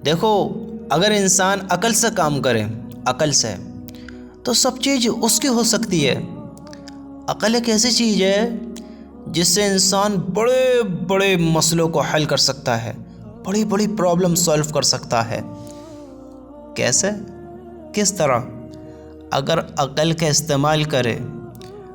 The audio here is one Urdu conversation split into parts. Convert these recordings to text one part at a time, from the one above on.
دیکھو، اگر انسان عقل سے کام کرے، عقل سے، تو سب چیز اس کی ہو سکتی ہے۔ عقل ایک ایسی چیز ہے جس سے انسان بڑے بڑے مسئلوں کو حل کر سکتا ہے، بڑی بڑی پرابلم سولو کر سکتا ہے۔ کیسے؟ کس طرح؟ اگر عقل کا استعمال کرے۔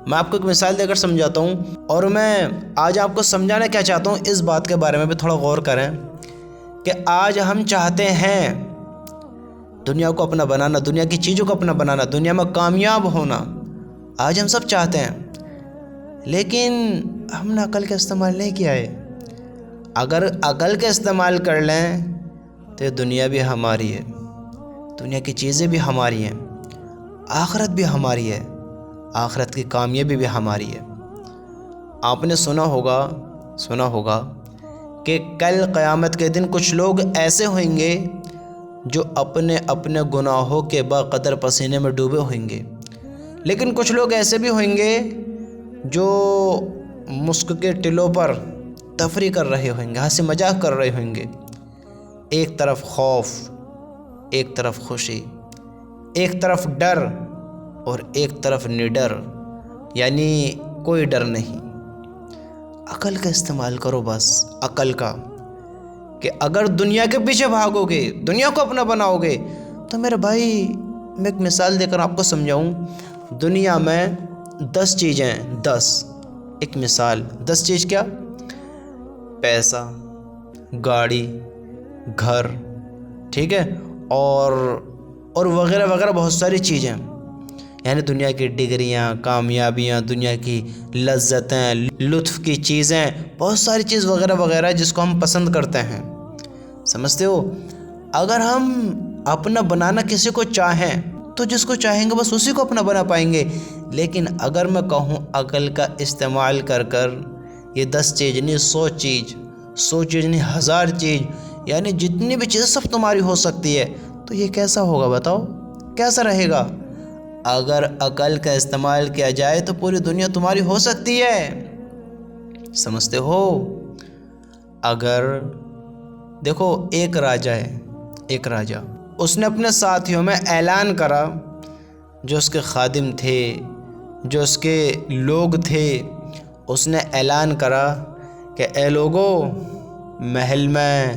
میں آپ کو ایک مثال دے کر سمجھاتا ہوں، اور میں آج آپ کو سمجھانا کیا چاہتا ہوں اس بات کے بارے میں بھی تھوڑا غور کریں کہ آج ہم چاہتے ہیں دنیا کو اپنا بنانا، دنیا کی چیزوں کو اپنا بنانا، دنیا میں کامیاب ہونا، آج ہم سب چاہتے ہیں، لیکن ہم نے عقل کا استعمال نہیں کیا ہے۔ اگر عقل کا استعمال کر لیں تو یہ دنیا بھی ہماری ہے، دنیا کی چیزیں بھی ہماری ہیں، آخرت بھی ہماری ہے، آخرت کی کامیابی بھی ہماری ہے۔ آپ نے سنا ہوگا کہ کل قیامت کے دن کچھ لوگ ایسے ہوئیں گے جو اپنے اپنے گناہوں کے بقدر پسینے میں ڈوبے ہوئیں گے، لیکن کچھ لوگ ایسے بھی ہوئیں گے جو مسک کے ٹلوں پر تفریح کر رہے ہوئیں گے، ہنسی مذاق کر رہے ہوئیں گے۔ ایک طرف خوف، ایک طرف خوشی، ایک طرف ڈر اور ایک طرف نڈر، یعنی کوئی ڈر نہیں۔ عقل کا استعمال کرو، بس عقل کا، کہ اگر دنیا کے پیچھے بھاگو گے، دنیا کو اپنا بناؤ گے، تو میرے بھائی میں ایک مثال دے کر آپ کو سمجھاؤں۔ دنیا میں 10 چیزیں، 10، ایک مثال، 10 چیز کیا؟ پیسہ، گاڑی، گھر، ٹھیک ہے، اور وغیرہ وغیرہ بہت ساری چیزیں، یعنی دنیا کی ڈگریاں، کامیابیاں، دنیا کی لذتیں، لطف کی چیزیں، بہت ساری چیز وغیرہ وغیرہ جس کو ہم پسند کرتے ہیں، سمجھتے ہو؟ اگر ہم اپنا بنانا کسی کو چاہیں تو جس کو چاہیں گے بس اسی کو اپنا بنا پائیں گے، لیکن اگر میں کہوں عقل کا استعمال کر یہ 10 چیز نہیں، 100 چیز نہیں، 1000 چیز، یعنی جتنی بھی چیزیں سب تمہاری ہو سکتی ہے، تو یہ کیسا ہوگا بتاؤ؟ کیسا رہے گا؟ اگر عقل کا استعمال کیا جائے تو پوری دنیا تمہاری ہو سکتی ہے، سمجھتے ہو؟ اگر دیکھو، ایک راجہ اس نے اپنے ساتھیوں میں اعلان کرا، جو اس کے خادم تھے، جو اس کے لوگ تھے، اس نے اعلان کرا کہ اے لوگو، محل میں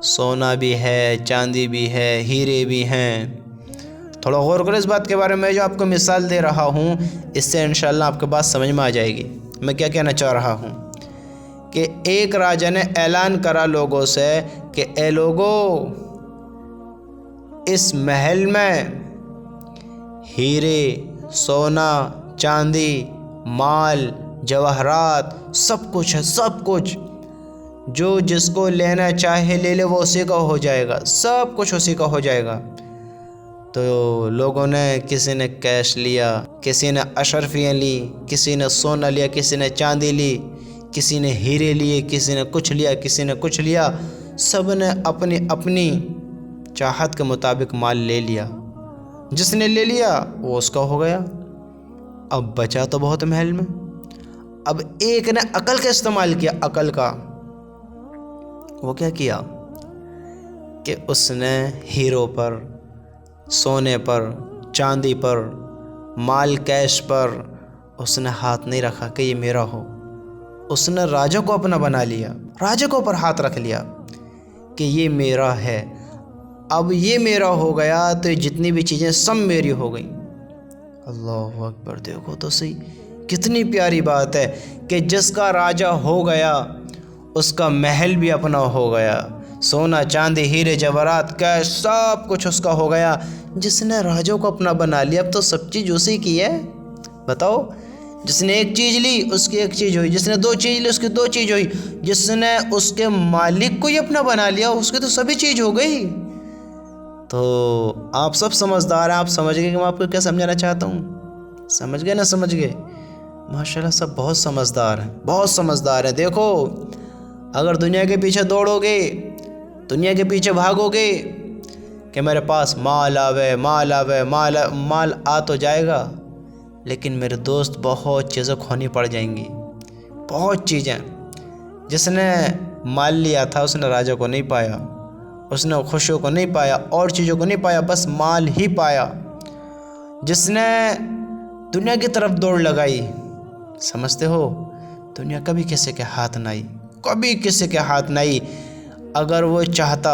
سونا بھی ہے، چاندی بھی ہے، ہیرے بھی ہیں۔ تھوڑا غور کرو اس بات کے بارے میں، جو آپ کو مثال دے رہا ہوں، اس سے انشاءاللہ آپ کو بات سمجھ میں آ جائے گی میں کیا کہنا چاہ رہا ہوں۔ کہ ایک راجہ نے اعلان کرا لوگوں سے کہ اے لوگو، اس محل میں ہیرے، سونا، چاندی، مال، جواہرات، سب کچھ ہے، سب کچھ، جو جس کو لینا چاہے لے لے، وہ اسی کا ہو جائے گا، سب کچھ اسی کا ہو جائے گا۔ تو لوگوں نے، کسی نے کیش لیا، کسی نے اشرفیاں لی، کسی نے سونا لیا، کسی نے چاندی لی، کسی نے ہیرے لیے، کسی نے کچھ لیا، کسی نے کچھ لیا، سب نے اپنی اپنی چاہت کے مطابق مال لے لیا۔ جس نے لے لیا وہ اس کا ہو گیا، اب بچا تو بہت محل میں۔ اب ایک نے عقل کا استعمال کیا، عقل کا، وہ کیا کیا کہ اس نے ہیروں پر، سونے پر، چاندی پر، مال کیش پر اس نے ہاتھ نہیں رکھا کہ یہ میرا ہو۔ اس نے راجہ کو اپنا بنا لیا، راجہ کو اوپر ہاتھ رکھ لیا کہ یہ میرا ہے۔ اب یہ میرا ہو گیا تو یہ جتنی بھی چیزیں سب میری ہو گئیں۔ اللہ اکبر! دیکھو تو صحیح، کتنی پیاری بات ہے کہ جس کا راجہ ہو گیا اس کا محل بھی اپنا ہو گیا، سونا، چاندی، ہیرے، جواہرات، کیش، سب کچھ اس کا ہو گیا۔ جس نے راجوں کو اپنا بنا لیا، اب تو سب چیز اسی کی ہے۔ بتاؤ، جس نے ایک چیز لی اس کی ایک چیز ہوئی، جس نے 2 چیز لی اس کی 2 چیز ہوئی، جس نے اس کے مالک کو ہی اپنا بنا لیا اس کی تو سبھی چیز ہو گئی۔ تو آپ سب سمجھدار ہیں، آپ سمجھ گئے کہ میں آپ کو کیا سمجھانا چاہتا ہوں؟ سمجھ گئے نہ سمجھ گئے؟ ماشاءاللہ سب بہت سمجھدار ہیں، بہت سمجھدار ہیں۔ دیکھو، اگر دنیا کے پیچھے دوڑو گے، دنیا کے پیچھے بھاگو گے کہ میرے پاس مال آوے، مال آوے، مال آ تو جائے گا، لیکن میرے دوست بہت چیزیں کھونی پڑ جائیں گی، بہت چیزیں۔ جس نے مال لیا تھا اس نے راجہ کو نہیں پایا، اس نے خوشیوں کو نہیں پایا، اور چیزوں کو نہیں پایا، بس مال ہی پایا۔ جس نے دنیا کی طرف دوڑ لگائی، سمجھتے ہو دنیا کبھی کسی کے ہاتھ نہ آئی، کبھی کسی کے ہاتھ نہ آئی۔ اگر وہ چاہتا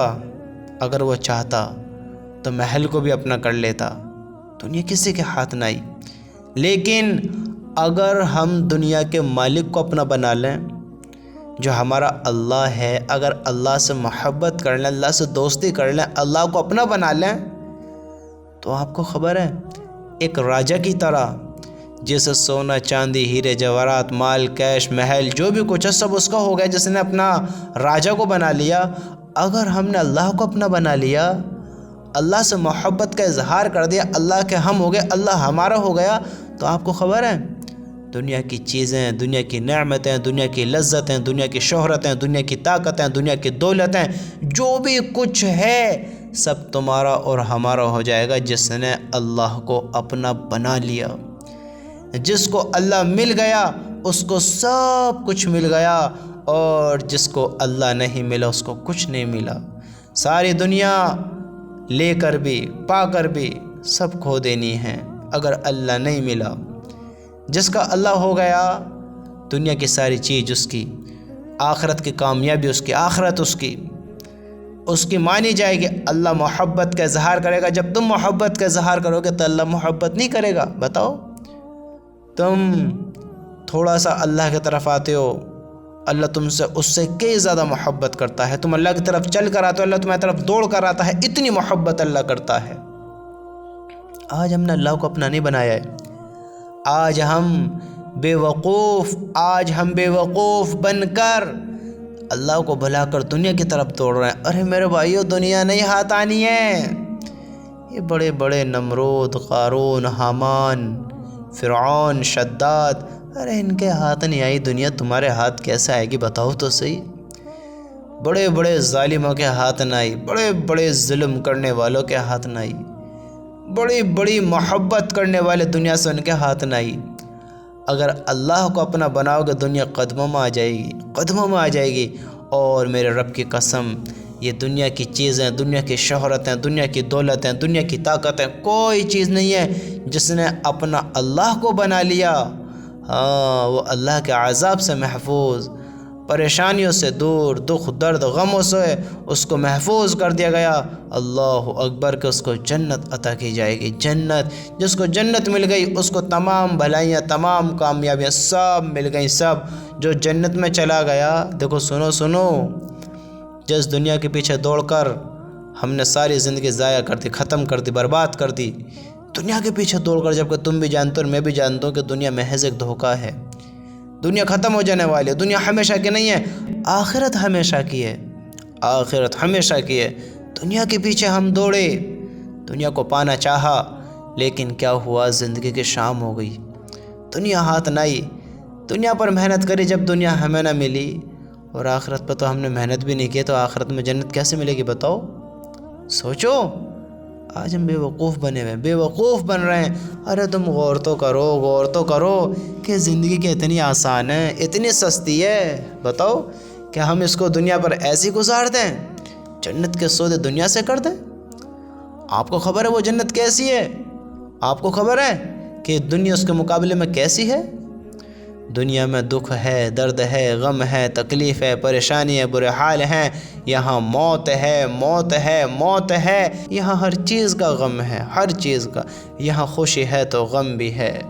تو محل کو بھی اپنا کر لیتا، دنیا کسی کے ہاتھ نہ آئی۔ لیکن اگر ہم دنیا کے مالک کو اپنا بنا لیں، جو ہمارا اللہ ہے، اگر اللہ سے محبت کر لیں، اللہ سے دوستی کر لیں، اللہ کو اپنا بنا لیں، تو آپ کو خبر ہے ایک راجہ کی طرح، جیسے سونا چاندی ہیرے جواہرات مال کیش محل جو بھی کچھ ہے سب اس کا ہو گیا، جس نے اپنا راجہ کو بنا لیا۔ اگر ہم نے اللہ کو اپنا بنا لیا، اللہ سے محبت کا اظہار کر دیا، اللہ کے ہم ہو گئے، اللہ ہمارا ہو گیا، تو آپ کو خبر ہے دنیا کی چیزیں، دنیا کی نعمتیں، دنیا کی لذتیں، دنیا کی شہرتیں، دنیا کی طاقتیں، دنیا کی دولتیں، جو بھی کچھ ہے سب تمہارا اور ہمارا ہو جائے گا، جس نے اللہ کو اپنا بنا لیا۔ جس کو اللہ مل گیا اس کو سب کچھ مل گیا، اور جس کو اللہ نہیں ملا اس کو کچھ نہیں ملا۔ ساری دنیا لے کر بھی پا کر بھی سب کھو دینی ہے اگر اللہ نہیں ملا۔ جس کا اللہ ہو گیا، دنیا کی ساری چیز اس کی، آخرت کی کامیابی اس کی، آخرت اس کی مانی جائے گی۔ اللہ محبت کا اظہار کرے گا، جب تم محبت کا اظہار کرو گے تو اللہ محبت نہیں کرے گا؟ بتاؤ، تم تھوڑا سا اللہ کی طرف آتے ہو، اللہ تم سے اس سے کئی زیادہ محبت کرتا ہے۔ تم اللہ کی طرف چل کر آتے ہو، اللہ تمہاری طرف دوڑ کر آتا ہے، اتنی محبت اللہ کرتا ہے۔ آج ہم نے اللہ کو اپنا نہیں بنایا ہے، آج ہم بے وقوف بن کر اللہ کو بھلا کر دنیا کی طرف دوڑ رہے ہیں۔ ارے میرے بھائیو، دنیا نہیں ہاتھ آنی ہے۔ یہ بڑے بڑے نمرود، قارون، حامان، فرعون، شداد، ارے ان کے ہاتھ نہیں آئی دنیا، تمہارے ہاتھ کیسے آئے گی بتاؤ تو صحیح۔ بڑے بڑے ظالموں کے ہاتھ نہ آئی، بڑے بڑے ظلم کرنے والوں کے ہاتھ نہ آئی، بڑی بڑی محبت کرنے والے دنیا سے ان کے ہاتھ نہ آئی۔ اگر اللہ کو اپنا بناؤ گے دنیا قدموں میں آ جائے گی۔ اور میرے رب کی قسم، یہ دنیا کی چیزیں، دنیا کی شہرتیں، دنیا کی دولتیں، دنیا کی طاقتیں، کوئی چیز نہیں ہے جس نے اپنا اللہ کو بنا لیا، ہاں وہ اللہ کے عذاب سے محفوظ، پریشانیوں سے دور، دکھ درد غموں سے اس کو محفوظ کر دیا گیا۔ اللہ اکبر، کہ اس کو جنت عطا کی جائے گی۔ جنت، جس کو جنت مل گئی اس کو تمام بھلائیاں، تمام کامیابیاں سب مل گئیں۔ سب جو جنت میں چلا گیا، دیکھو سنو، جس دنیا کے پیچھے دوڑ کر ہم نے ساری زندگی ضائع کر دی، ختم کر دی، برباد کر دی، دنیا کے پیچھے دوڑ کر، جب کہ تم بھی جانتے ہو اور میں بھی جانتا ہوں کہ دنیا محض ایک دھوکہ ہے، دنیا ختم ہو جانے والی ہے، دنیا ہمیشہ کی نہیں ہے، آخرت ہمیشہ کی ہے، آخرت ہمیشہ کی ہے۔ دنیا کے پیچھے ہم دوڑے، دنیا کو پانا چاہا، لیکن کیا ہوا، زندگی کی شام ہو گئی، دنیا ہاتھ نہ آئی، دنیا پر محنت کری، جب دنیا ہمیں نہ ملی، اور آخرت پر تو ہم نے محنت بھی نہیں کی، تو آخرت میں جنت کیسے ملے گی بتاؤ؟ سوچو، آج ہم بیوقوف بنے ہوئے ہیں، بیوقوف بن رہے ہیں۔ ارے تم غور تو کرو کہ زندگی کی اتنی آسان ہے، اتنی سستی ہے، بتاؤ کہ ہم اس کو دنیا پر ایسی گزار دیں، جنت کے سودے دنیا سے کر دیں۔ آپ کو خبر ہے وہ جنت کیسی ہے؟ آپ کو خبر ہے کہ دنیا اس کے مقابلے میں کیسی ہے؟ دنیا میں دکھ ہے، درد ہے، غم ہے، تکلیف ہے، پریشانی ہے، برے حال ہیں، یہاں موت ہے، یہاں ہر چیز کا غم ہے، ہر چیز کا، یہاں خوشی ہے تو غم بھی ہے،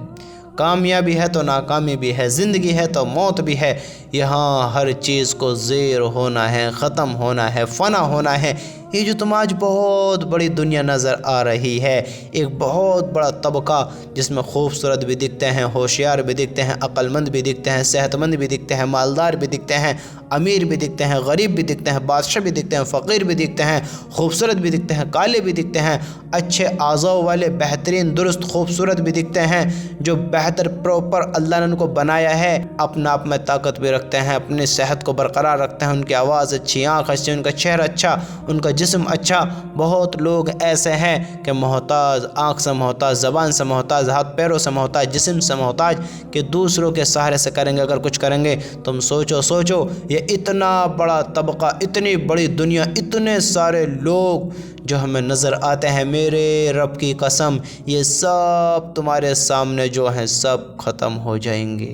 کامیابی ہے تو ناکامی بھی ہے، زندگی ہے تو موت بھی ہے، یہاں ہر چیز کو زیر ہونا ہے، ختم ہونا ہے، فنا ہونا ہے۔ یہ جو تم آج بہت بڑی دنیا نظر آ رہی ہے، ایک بہت بڑا طبقہ جس میں خوبصورت بھی دکھتے ہیں، ہوشیار بھی دکھتے ہیں، عقل مند بھی دکھتے ہیں، صحت مند بھی دکھتے ہیں، مالدار بھی دکھتے ہیں، امیر بھی دکھتے ہیں، غریب بھی دکھتے ہیں، بادشاہ بھی دکھتے ہیں، فقیر بھی دکھتے ہیں، خوبصورت بھی دکھتے ہیں، کالے بھی دکھتے ہیں، اچھے اعضاء والے، بہترین درست خوبصورت بھی دکھتے ہیں، جو بہتر پراپر اللہ نے ان کو بنایا ہے، اپنا آپ میں طاقت بھی رکھتے ہیں، اپنی صحت کو برقرار رکھتے ہیں، ان کی آواز اچھی، آنکھ اچھی، ان کا چہرہ اچھا، ان کا جسم اچھا۔ بہت لوگ ایسے ہیں کہ محتاج، آنکھ سے محتاج، زبان سے محتاج، ہاتھ پیروں سے محتاج، جسم سے محتاج، کہ دوسروں کے سہارے سے کریں گے اگر کچھ کریں گے۔ تم سوچو یہ اتنا بڑا طبقہ، اتنی بڑی دنیا، اتنے سارے لوگ جو ہمیں نظر آتے ہیں، میرے رب کی قسم یہ سب تمہارے سامنے جو ہیں سب ختم ہو جائیں گے،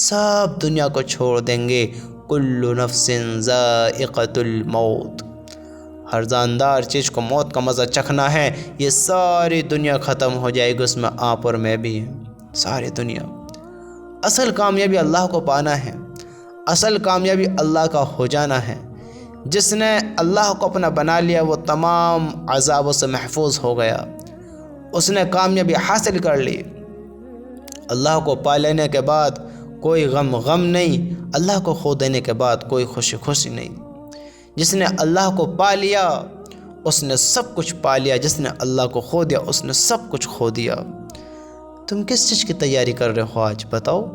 سب دنیا کو چھوڑ دیں گے۔ کل نفس ذائقۃ الموت، ہر جاندار چیز کو موت کا مزہ چکھنا ہے۔ یہ ساری دنیا ختم ہو جائے گی، اس میں آپ اور میں بھی ہیں، ساری دنیا۔ اصل کامیابی اللہ کو پانا ہے، اصل کامیابی اللہ کا ہو جانا ہے۔ جس نے اللہ کو اپنا بنا لیا وہ تمام عذابوں سے محفوظ ہو گیا، اس نے کامیابی حاصل کر لی۔ اللہ کو پا لینے کے بعد کوئی غم نہیں، اللہ کو کھو دینے کے بعد کوئی خوشی نہیں۔ جس نے اللہ کو پا لیا اس نے سب کچھ پا لیا، جس نے اللہ کو کھو دیا اس نے سب کچھ کھو دیا۔ تم کس چیز کی تیاری کر رہے ہو آج بتاؤ؟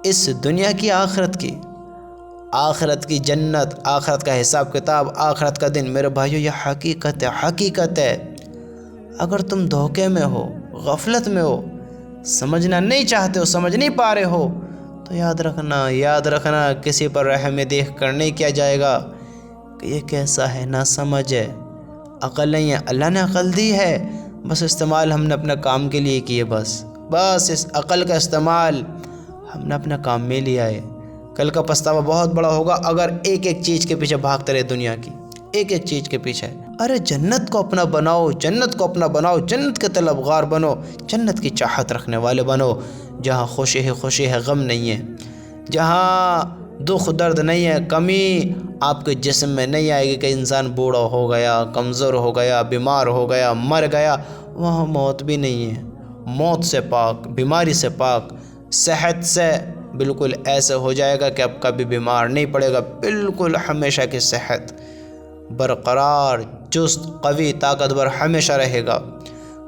اس دنیا کی، آخرت کی؟ آخرت کی جنت، آخرت کا حساب کتاب، آخرت کا دن، میرے بھائیو یہ حقیقت ہے۔ اگر تم دھوکے میں ہو، غفلت میں ہو، سمجھنا نہیں چاہتے ہو، سمجھ نہیں پا رہے ہو، تو یاد رکھنا کسی پر رحم دیکھ کر نہیں کیا جائے گا کہ یہ کیسا ہے، نہ سمجھ ہے، عقل نہیں ہے۔ اللہ نے عقل دی ہے، بس استعمال ہم نے اپنے کام کے لیے کیے، بس اس عقل کا استعمال ہم نے اپنے کام میں لیا ہے۔ کل کا پچھتاوا بہت بڑا ہوگا اگر ایک چیز کے پیچھے بھاگتے رہے، دنیا کی ایک چیز کے پیچھے۔ ارے جنت کو اپنا بناؤ، جنت کے طلبگار بنو، جنت کی چاہت رکھنے والے بنو، جہاں خوشی ہے، غم نہیں ہے، جہاں دکھ درد نہیں ہے، کمی آپ کے جسم میں نہیں آئے گی کہ انسان بوڑھا ہو گیا، کمزور ہو گیا، بیمار ہو گیا، مر گیا۔ وہاں موت بھی نہیں ہے، موت سے پاک، بیماری سے پاک، صحت سے بالکل ایسے ہو جائے گا کہ اب کبھی بیمار نہیں پڑے گا، بالکل ہمیشہ کی صحت برقرار، چست، قوی، طاقتور ہمیشہ رہے گا،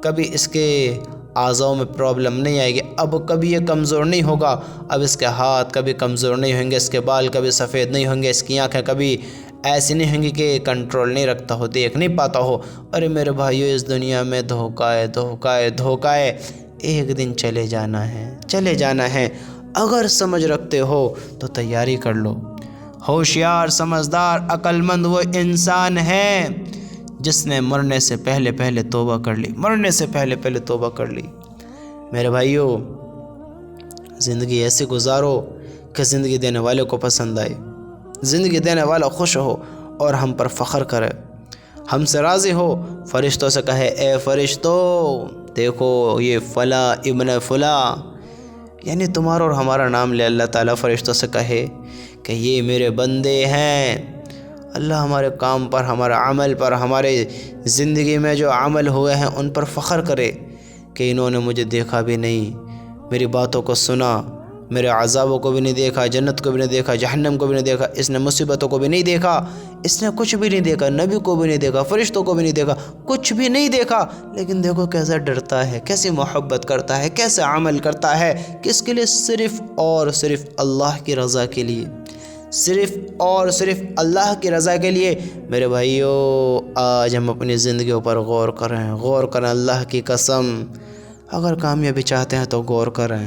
کبھی اس کے اعضاء میں پرابلم نہیں آئے گی، اب کبھی یہ کمزور نہیں ہوگا، اب اس کے ہاتھ کبھی کمزور نہیں ہوں گے، اس کے بال کبھی سفید نہیں ہوں گے، اس کی آنکھیں کبھی ایسی نہیں ہوں گی کہ کنٹرول نہیں رکھتا ہو، دیکھ نہیں پاتا ہو۔ ارے میرے بھائیو اس دنیا میں دھوکہ ہے، ایک دن چلے جانا ہے۔ اگر سمجھ رکھتے ہو تو تیاری کر لو۔ ہوشیار، سمجھدار، عقل مند وہ انسان ہے جس نے مرنے سے پہلے توبہ کر لی، میرے بھائیو زندگی ایسی گزارو کہ زندگی دینے والے کو پسند آئے، زندگی دینے والا خوش ہو اور ہم پر فخر کرے، ہم سے راضی ہو، فرشتوں سے کہے اے فرشتوں دیکھو یہ فلاں ابن فلاں، یعنی تمہارا اور ہمارا نام لے اللہ تعالیٰ فرشتوں سے کہے کہ یہ میرے بندے ہیں۔ اللہ ہمارے کام پر، ہمارے عمل پر، ہمارے زندگی میں جو عمل ہوئے ہیں ان پر فخر کرے کہ انہوں نے مجھے دیکھا بھی نہیں، میری باتوں کو سنا، میرے عذابوں کو بھی نہیں دیکھا، جنت کو بھی نہیں دیکھا، جہنم کو بھی نہیں دیکھا، اس نے مصیبتوں کو بھی نہیں دیکھا، اس نے کچھ بھی نہیں دیکھا، نبی کو بھی نہیں دیکھا، فرشتوں کو بھی نہیں دیکھا، کچھ بھی نہیں دیکھا، لیکن دیکھو کیسا ڈرتا ہے، کیسے محبت کرتا ہے، کیسے عمل کرتا ہے، کس کے لیے؟ صرف اور صرف اللہ کی رضا کے لیے، صرف اور صرف اللہ کی رضا کے لیے۔ میرے بھائیو آج ہم اپنی زندگیوں پر غور کریں، اللہ کی قسم، اگر کامیابی چاہتے ہیں تو غور کریں۔